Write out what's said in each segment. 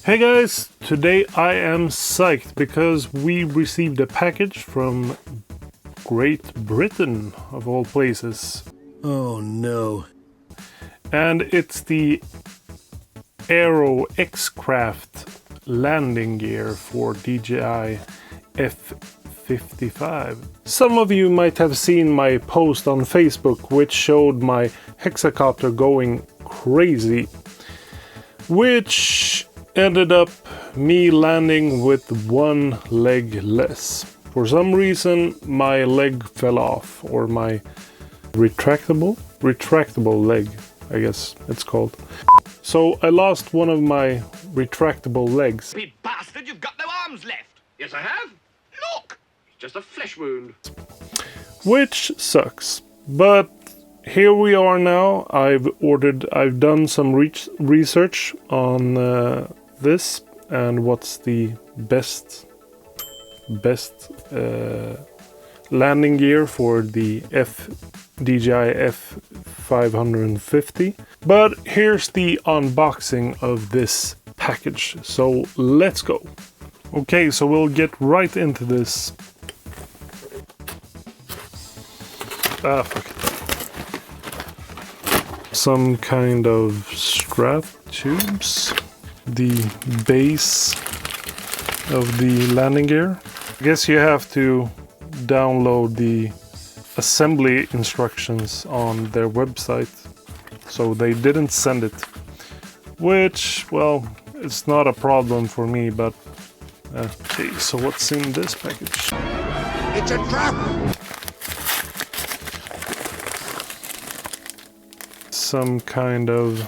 Hey guys, today I am psyched because we received a package from Great Britain, of all places. Oh no. And it's the AeroXCraft landing gear for DJI F550. Some of you might have seen my post on Facebook which showed my hexacopter going crazy, which ended up me landing with one leg less. For some reason my leg fell off, or my retractable leg, I guess it's called. So I lost one of my retractable legs. You bastard, you've got no arms left. Yes, I have. Look, it's just a flesh wound. Which sucks, but here we are now. I've done some research on this and what's the best landing gear for the DJI F550. But here's the unboxing of this package, so let's go. Okay, so we'll get right into this. Fuck it. Some kind of strap tubes. The base of the landing gear. I guess you have to download the assembly instructions on their website, so they didn't send it, which, well, it's not a problem for me, but okay, so what's in this package? It's a trap. Some kind of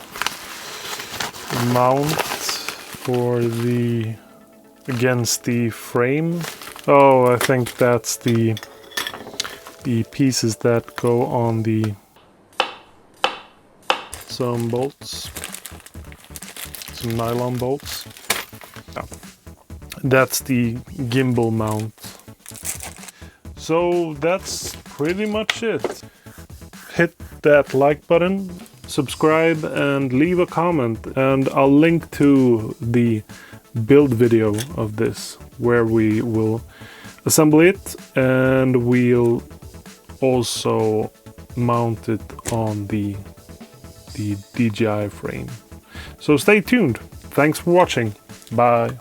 mount for the against the frame. Oh, I think that's the pieces that go on the some bolts, some nylon bolts. Oh. That's the gimbal mount. So that's pretty much it. Hit that like button, subscribe, and leave a comment, and I'll link to the build video of this where we will assemble it, and we'll also mount it on the DJI frame. So stay tuned. Thanks for watching. Bye.